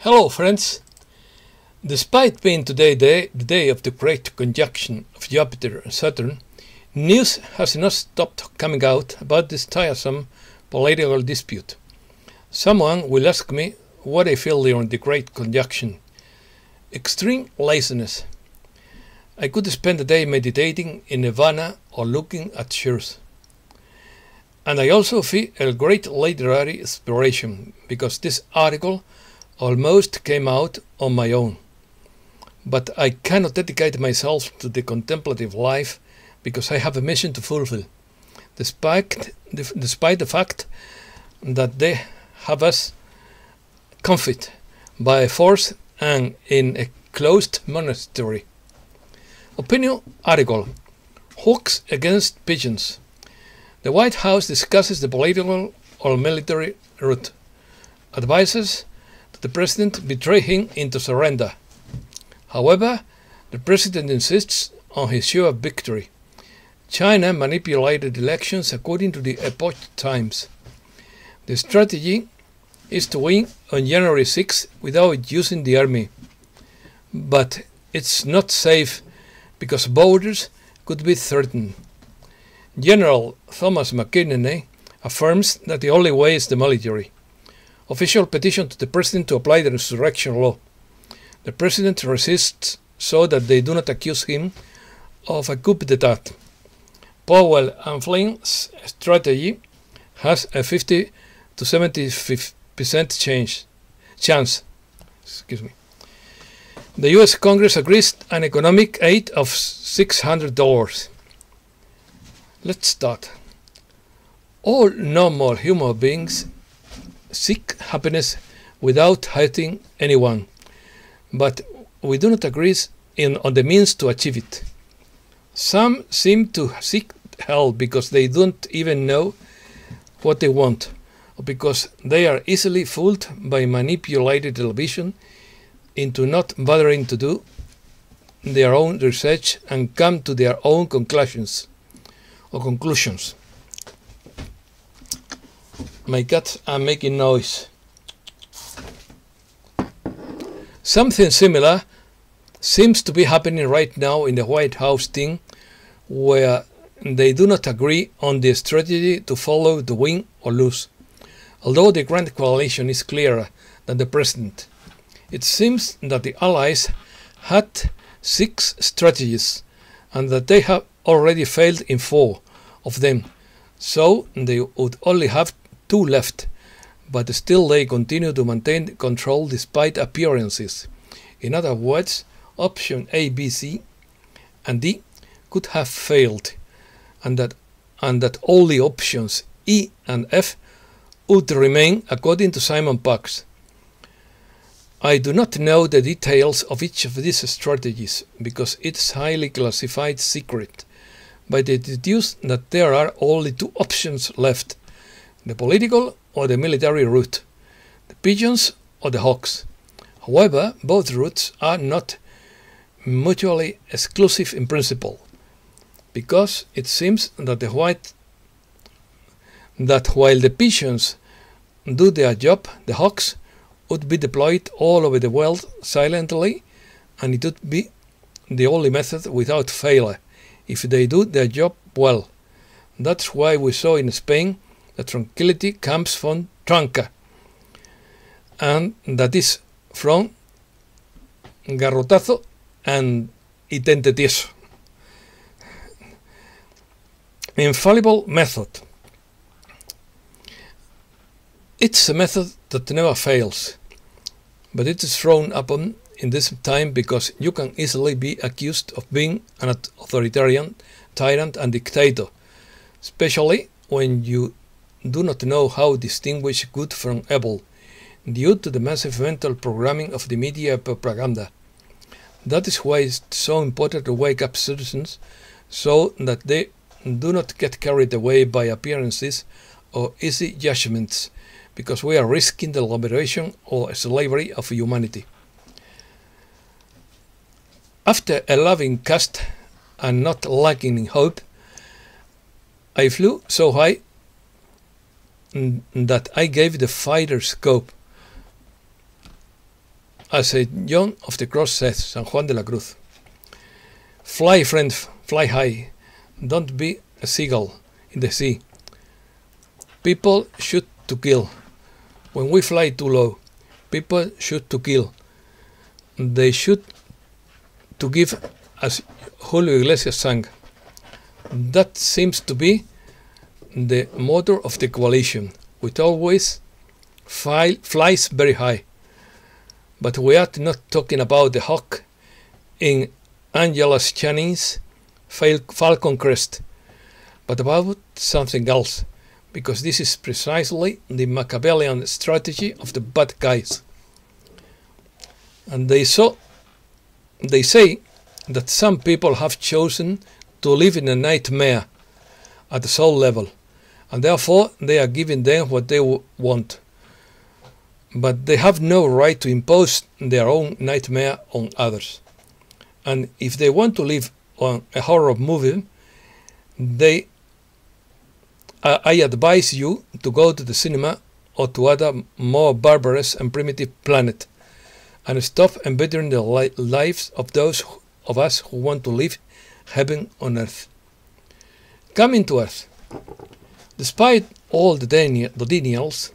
Hello friends! Despite being today the day of the great conjunction of Jupiter and Saturn, news has not stopped coming out about this tiresome political dispute. Someone will ask me what I feel during the great conjunction. Extreme laziness. I could spend the day meditating in nirvana or looking at shoes. And I also feel a great literary inspiration because this article almost came out on my own. But I cannot dedicate myself to the contemplative life because I have a mission to fulfill, despite the fact that they have us confined by force and in a closed monastery. Opinion article: Hawks against pigeons. The White House discusses the political or military route, advises the president betray him into surrender. However, the president insists on his sure victory. China manipulated elections according to the Epoch Times. The strategy is to win on January 6 without using the army. But it's not safe because borders could be threatened. General Thomas McInerney affirms that the only way is the military. Official petition to the president to apply the Insurrection Law. The president resists so that they do not accuse him of a coup d'etat. Powell and Flynn's strategy has a 50 to 75% chance. The U.S. Congress agrees on economic aid of $600. Let's start. All normal human beings seek happiness without hurting anyone, but we do not agree on the means to achieve it. Some seem to seek help because they don't even know what they want, or because they are easily fooled by manipulated television into not bothering to do their own research and come to their own conclusions. My cats are making noise. Something similar seems to be happening right now in the White House team, where they do not agree on the strategy to follow the win or lose. Although the Grand Coalition is clearer than the President, it seems that the Allies had 6 strategies and that they have already failed in 4 of them, so they would only have 2 left, but still they continue to maintain control despite appearances. In other words, option A, B, C, and D could have failed, and that only options E and F would remain, according to Simon Parks. I do not know the details of each of these strategies because it's highly classified secret, but I deduce that there are only 2 options left: the political or the military route, the pigeons or the hawks. However, both routes are not mutually exclusive in principle, because it seems that while the pigeons do their job, the hawks would be deployed all over the world silently, and it would be the only method without failure if they do their job well. That's why we saw in Spain that tranquility comes from tranca, and that is from garrotazo and itente tieso. Infallible method. It's a method that never fails, but it is frowned upon in this time because you can easily be accused of being an authoritarian, tyrant and dictator, especially when you do not know how to distinguish good from evil, due to the massive mental programming of the media propaganda. That is why it's so important to wake up citizens so that they do not get carried away by appearances or easy judgments, because we are risking the liberation or slavery of humanity. After a loving cast and not lacking in hope, I flew so high that I gave the fighter scope. As St. John of the Cross says, San Juan de la Cruz, fly, friend, fly high. Don't be a seagull in the sea. People shoot to kill. When we fly too low, people shoot to kill. They shoot to give, as Julio Iglesias sang. That seems to be the motto of the coalition, which always flies very high. But we are not talking about the hawk in Angela Channing's Falcon crest, but about something else, because this is precisely the Machiavellian strategy of the bad guys. And they say that some people have chosen to live in a nightmare at the soul level, and therefore they are giving them what they want. But they have no right to impose their own nightmare on others. And if they want to live on a horror movie, I advise you to go to the cinema or to other more barbarous and primitive planet and stop embedding the lives of those of us who want to live heaven on earth. Coming to earth, despite all the denials,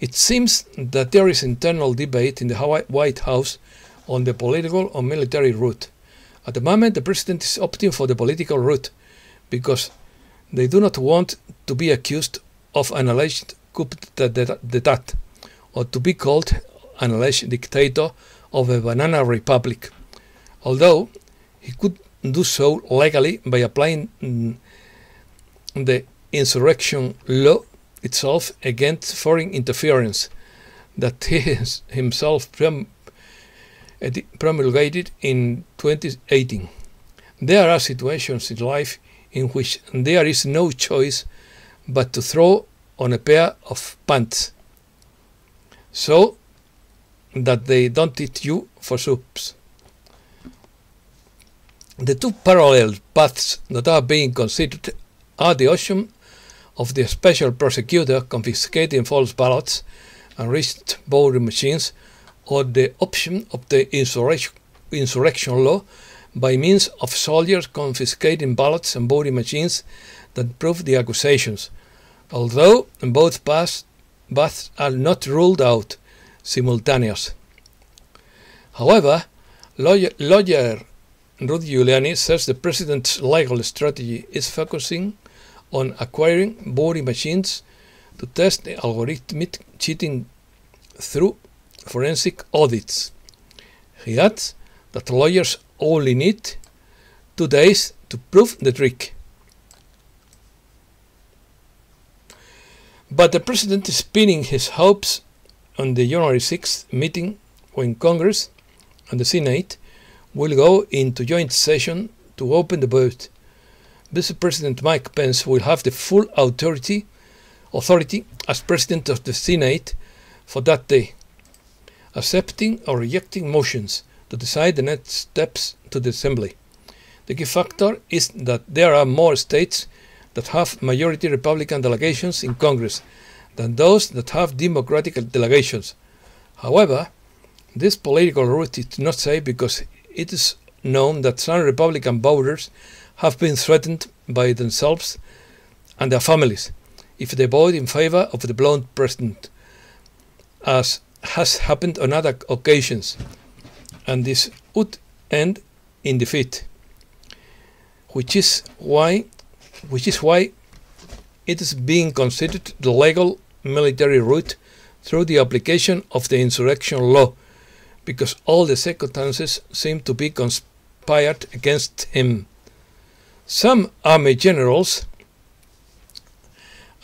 it seems that there is internal debate in the White House on the political or military route. At the moment, the president is opting for the political route because they do not want to be accused of an alleged coup d'état or to be called an alleged dictator of a banana republic, although he could do so legally by applying the Insurrection Law itself against foreign interference that he himself promulgated in 2018. There are situations in life in which there is no choice but to throw on a pair of pants so that they don't eat you for soups. The two parallel paths that are being considered are the option of the special prosecutor confiscating false ballots and rigged voting machines, or the option of the insurrection law by means of soldiers confiscating ballots and voting machines that prove the accusations, although both paths are not ruled out simultaneous. However, lawyer Rudy Giuliani says the president's legal strategy is focusing on acquiring voting machines to test the algorithmic cheating through forensic audits. He adds that lawyers only need 2 days to prove the trick. But the president is pinning his hopes on the January 6th meeting when Congress and the Senate will go into joint session to open the vote. Vice President Mike Pence will have the full authority as President of the Senate for that day, accepting or rejecting motions to decide the next steps to the Assembly. The key factor is that there are more states that have majority Republican delegations in Congress than those that have Democratic delegations. However, this political route is not safe because it is known that some Republican voters have been threatened by themselves and their families if they vote in favor of the blonde president, as has happened on other occasions, and this would end in defeat, which is why it is being considered the legal military route through the application of the Insurrection Law, because all the circumstances seem to be conspired against him. Some army generals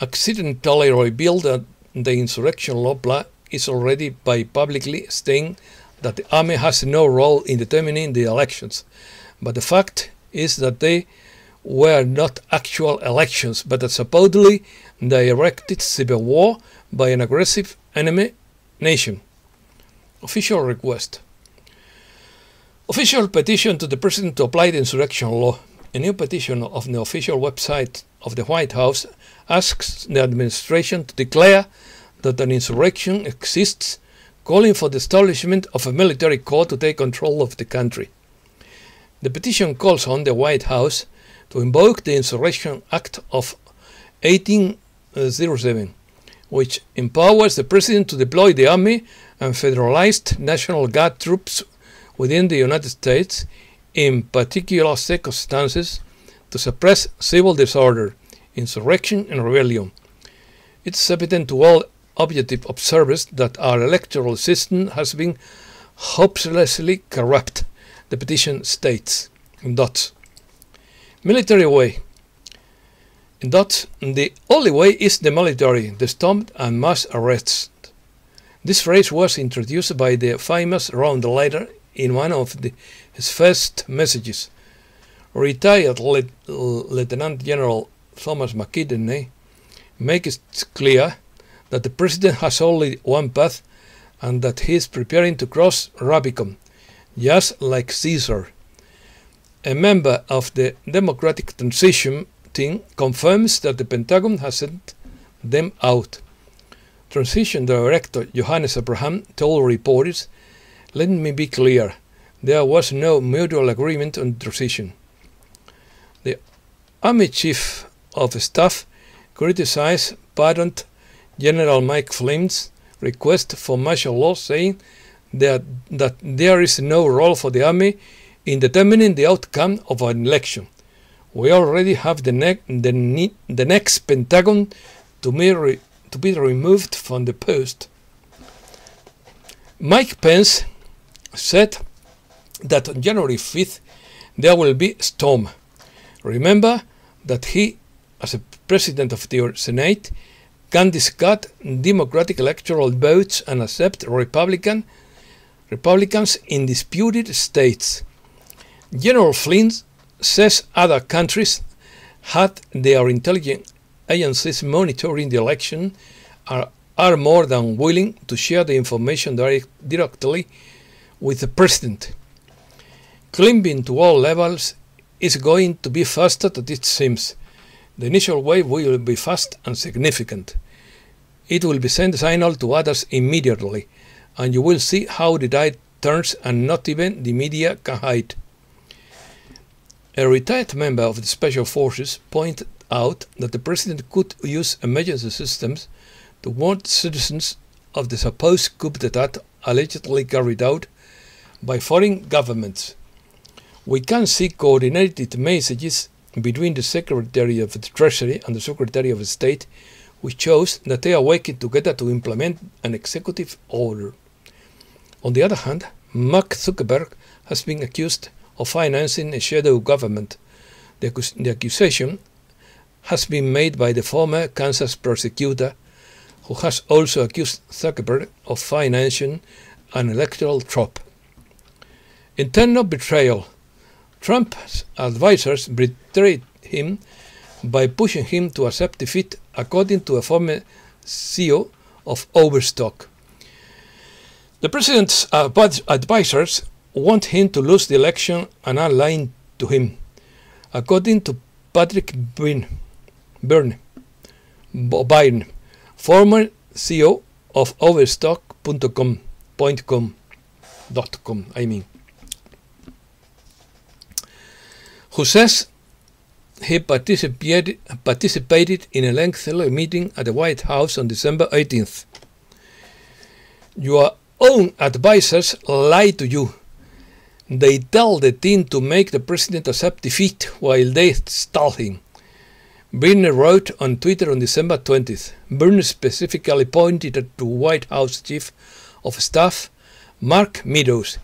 accidentally revealed that the Insurrection Law is already by publicly stating that the army has no role in determining the elections, but the fact is that they were not actual elections, but a supposedly directed civil war by an aggressive enemy nation. Official request. Official petition to the President to apply the Insurrection Law. A new petition of the official website of the White House asks the administration to declare that an insurrection exists calling for the establishment of a military corps to take control of the country. The petition calls on the White House to invoke the Insurrection Act of 1807, which empowers the president to deploy the army and federalized National Guard troops within the United States in particular circumstances to suppress civil disorder, insurrection, and rebellion. It's evident to all objective observers that our electoral system has been hopelessly corrupt, the petition states. In dots. Military way. In dots, the only way is the military, the storm and mass arrests. This phrase was introduced by the famous Ronald Reagan in one of his first messages. Retired Lieutenant General Thomas McInerney makes it clear that the president has only one path and that he is preparing to cross Rubicon, just like Caesar. A member of the Democratic Transition team confirms that the Pentagon has sent them out. Transition Director Johannes Abraham told reporters, "Let me be clear, there was no mutual agreement on transition." The Army Chief of Staff criticized Pardoned General Mike Flynn's request for martial law, saying that there is no role for the Army in determining the outcome of an election. We already have the next Pentagon to be removed from the post. Mike Pence said that on January 5th there will be a storm. Remember that he, as a president of the Senate, can discard Democratic electoral votes and accept Republicans in disputed states. General Flynn says other countries had their intelligence agencies monitoring the election are more than willing to share the information directly with the president. Climbing to all levels is going to be faster than it seems. The initial wave will be fast and significant. It will be sent a signal to others immediately, and you will see how the tide turns and not even the media can hide. A retired member of the Special Forces pointed out that the president could use emergency systems to warn citizens of the supposed coup d'etat allegedly carried out by foreign governments. We can see coordinated messages between the Secretary of the Treasury and the Secretary of State, which shows that they are working together to implement an executive order. On the other hand, Mark Zuckerberg has been accused of financing a shadow government. The accusation has been made by the former Kansas prosecutor, who has also accused Zuckerberg of financing an electoral trap. Internal betrayal. Trump's advisors betrayed him by pushing him to accept defeat, according to a former CEO of Overstock. The president's advisors want him to lose the election and are lying to him. According to Patrick Byrne, former CEO of Overstock.com, who says he participated in a lengthy meeting at the White House on December 18th. Your own advisors lie to you. They tell the team to make the president accept defeat while they stall him. Byrne wrote on Twitter on December 20th. Byrne specifically pointed to White House Chief of Staff Mark Meadows,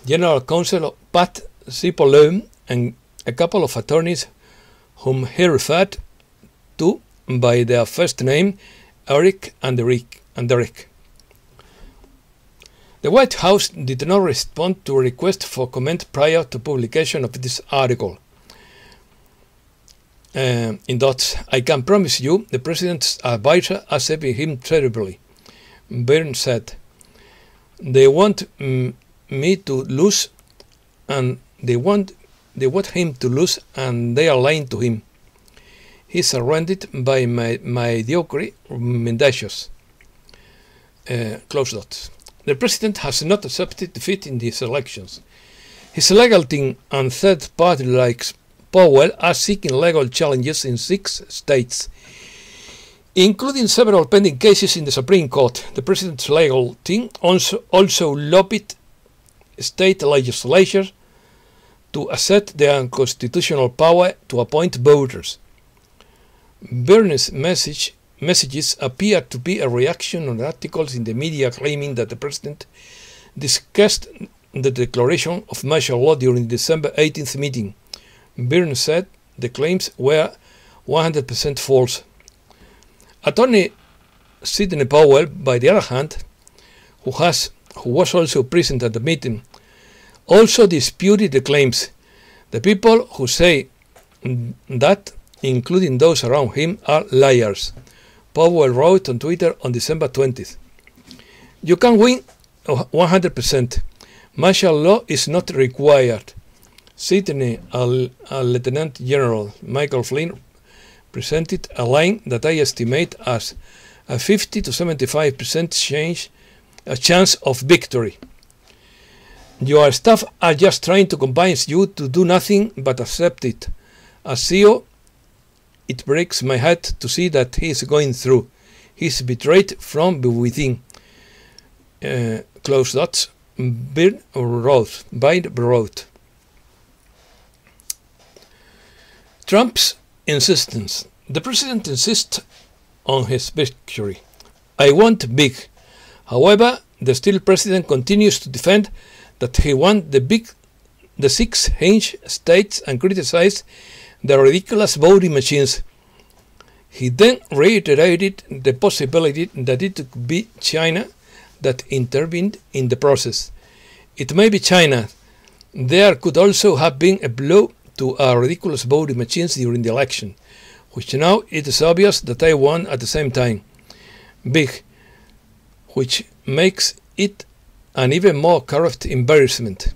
General Counsel Pat Cipollone, and a couple of attorneys whom he referred to by their first name, Eric and Derek. The White House did not respond to a request for comment prior to publication of this article. In dots, I can promise you the president's advisor are saving him terribly. Byrne said, they want me to lose, and they want him to lose, and they are lying to him. He's surrounded by mediocre mendacious. Close dots. the president has not accepted defeat in these elections. His legal team and third party like Powell are seeking legal challenges in 6 states, including several pending cases in the Supreme Court. The president's legal team also lobbied state legislatures to assert their unconstitutional power to appoint voters. Bernie's messages appear to be a reaction on articles in the media claiming that the president discussed the declaration of martial law during the December 18th meeting. Bernie said the claims were 100% false. Attorney Sidney Powell, by the other hand, who was also present at the meeting, also disputed the claims. The people who say that, including those around him, are liars, Powell wrote on Twitter on December 20th. You can win 100%. Martial law is not required. Sidney, Lieutenant General Michael Flynn, presented a line that I estimate as a 50 to 75% chance of victory. Your staff are just trying to convince you to do nothing but accept it. As CEO, it breaks my heart to see that he is going through. He is betrayed from within. Close dots. Byrne wrote. Trump's insistence. The president insists on his victory. I want big. However, the still president continues to defend that he won the 6 hinge states and criticized the ridiculous voting machines. He then reiterated the possibility that it could be China that intervened in the process. It may be China. There could also have been a blow to our ridiculous voting machines during the election, which now it is obvious that I won at the same time. Big, which makes it an even more corrupt embarrassment.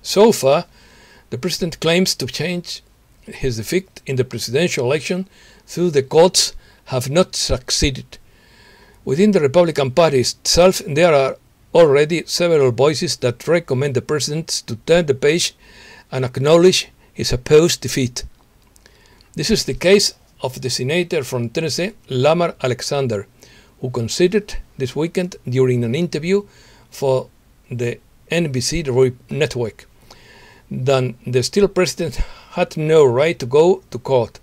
So far, the president claims to change his defeat in the presidential election through the courts have not succeeded. Within the Republican Party itself, there are already several voices that recommend the president to turn the page and acknowledge his supposed defeat. This is the case of the senator from Tennessee, Lamar Alexander, who this weekend during an interview for the NBC network that the still president had no right to go to court.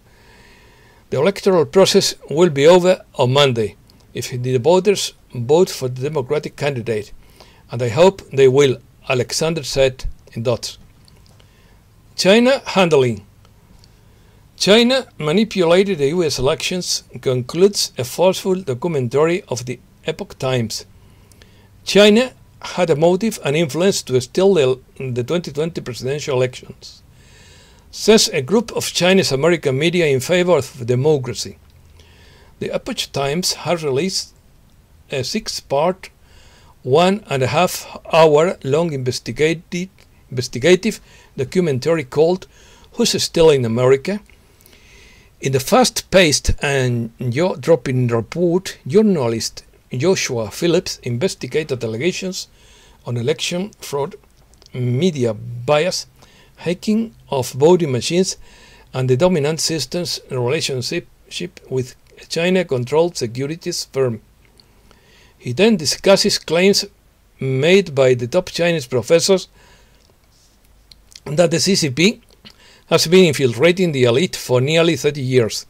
The electoral process will be over on Monday if the voters vote for the Democratic candidate, and I hope they will, Alexander said in dots. China handling. China manipulated the U.S. elections, concludes a forceful documentary of the Epoch Times. China had a motive and influence to steal the 2020 presidential elections, says a group of Chinese American media in favor of democracy. The Epoch Times has released a 6-part, 1.5-hour-long investigative documentary called Who's Stealing America? In the fast-paced and jaw-dropping report, journalist Joshua Phillips investigated allegations on election fraud, media bias, hacking of voting machines, and the dominant system's relationship with a China-controlled securities firm. He then discusses claims made by the top Chinese professors that the CCP has been infiltrating the elite for nearly 30 years,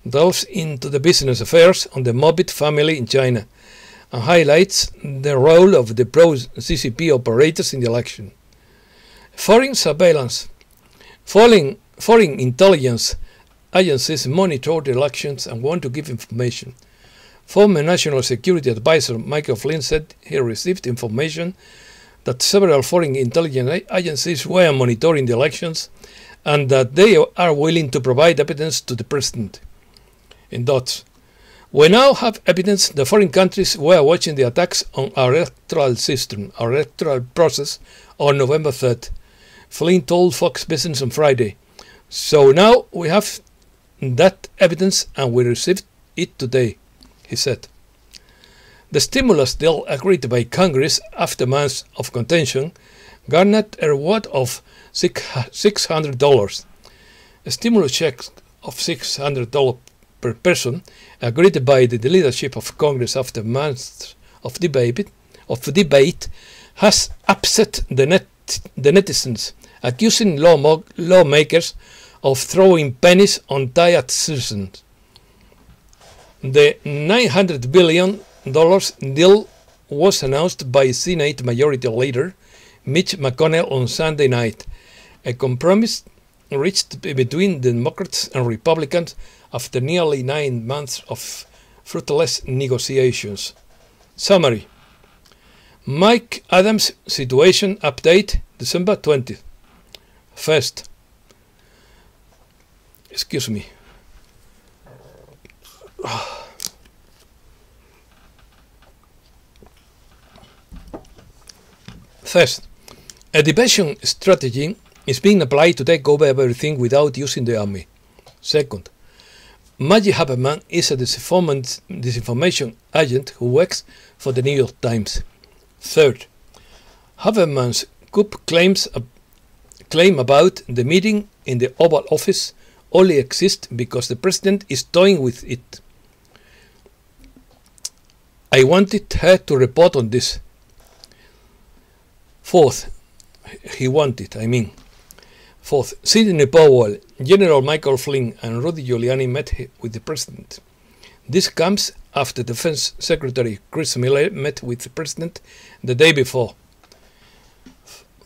delves into the business affairs of the Mobit family in China, and highlights the role of the pro-CCP operators in the election. Foreign surveillance. Foreign intelligence agencies monitor the elections and want to give information. Former National Security Advisor Michael Flynn said he received information that several foreign intelligence agencies were monitoring the elections and that they are willing to provide evidence to the president. In dots. We now have evidence that foreign countries were watching the attacks on our electoral system, our electoral process, on November 3rd. Flynn told Fox Business on Friday. So now we have that evidence and we received it today, he said. The stimulus deal agreed by Congress after months of contention garnered a reward of $600. A stimulus check of $600 per person, agreed by the leadership of Congress after months of debate, has upset the netizens, accusing lawmakers of throwing pennies on tired citizens. The $900 billion deal was announced by Senate Majority Leader Mitch McConnell on Sunday night, a compromise reached between Democrats and Republicans after nearly 9 months of fruitless negotiations. Summary: Mike Adams situation update, December 20th. First, excuse me. First, a diversion strategy is being applied to take over everything without using the army. Second, Maggie Haberman is a disinformation agent who works for the New York Times. Third, Haberman's coup claim about the meeting in the Oval Office only exists because the president is toying with it. I wanted her to report on this. Fourth, Sidney Powell, General Michael Flynn, and Rudy Giuliani met with the president. This comes after Defense Secretary Chris Miller met with the president the day before.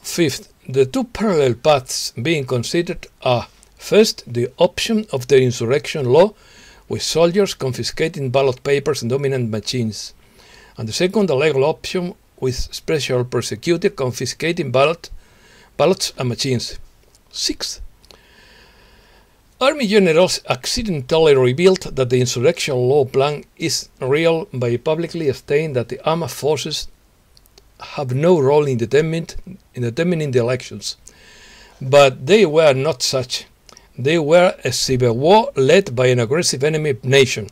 Fifth, the two parallel paths being considered are: first, the option of the Insurrection Law, with soldiers confiscating ballot papers and dominant machines, and the second, the legal option with special prosecutor confiscating ballots and machines. Sixth, Army generals accidentally revealed that the Insurrection Law plan is real by publicly stating that the armed forces have no role in determining the elections. But they were not such. They were a civil war led by an aggressive enemy nation.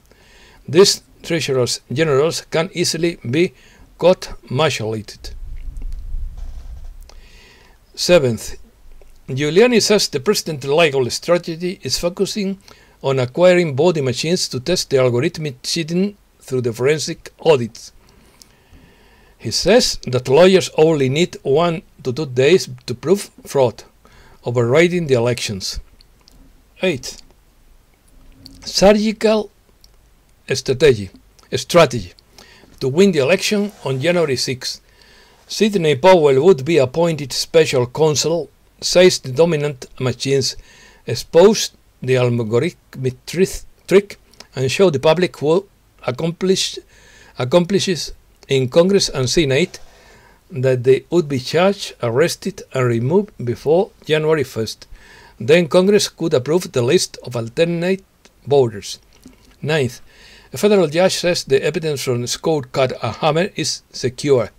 These treacherous generals can easily be court-martialed. Seventh, Giuliani says the president's legal strategy is focusing on acquiring voting machines to test the algorithmic cheating through the forensic audits. He says that lawyers only need 1 to 2 days to prove fraud, overriding the elections. 8. Surgical strategy to win the election on January 6. Sidney Powell would be appointed special counsel, says the dominant machines expose the algorithmic trick and show the public who accomplishes in Congress and Senate that they would be charged, arrested, and removed before January 1st. Then Congress could approve the list of alternate voters. 9th, a federal judge says the evidence from Scott Cat and Hammer is secure.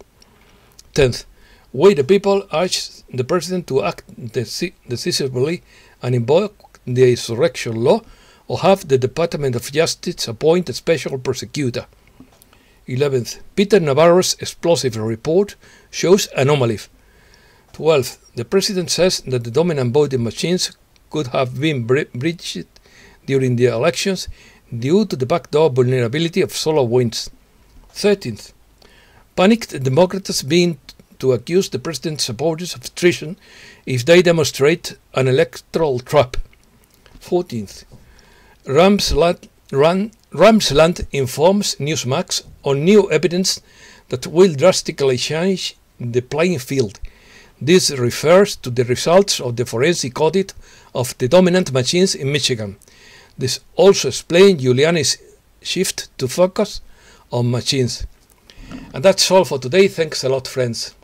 10th, we the people urge the president to act decisively and invoke the Insurrection Law or have the Department of Justice appoint a special prosecutor. 11th, Peter Navarro's explosive report shows anomaly. 12th, the president says that the dominant voting machines could have been breached during the elections due to the backdoor vulnerability of SolarWinds. 13th, panicked Democrats being to accuse the president's supporters of treason if they demonstrate an electoral trap. 14th, Ramsland informs Newsmax on new evidence that will drastically change the playing field. This refers to the results of the forensic audit of the dominant machines in Michigan. This also explains Giuliani's shift to focus on machines. And that's all for today. Thanks a lot, friends.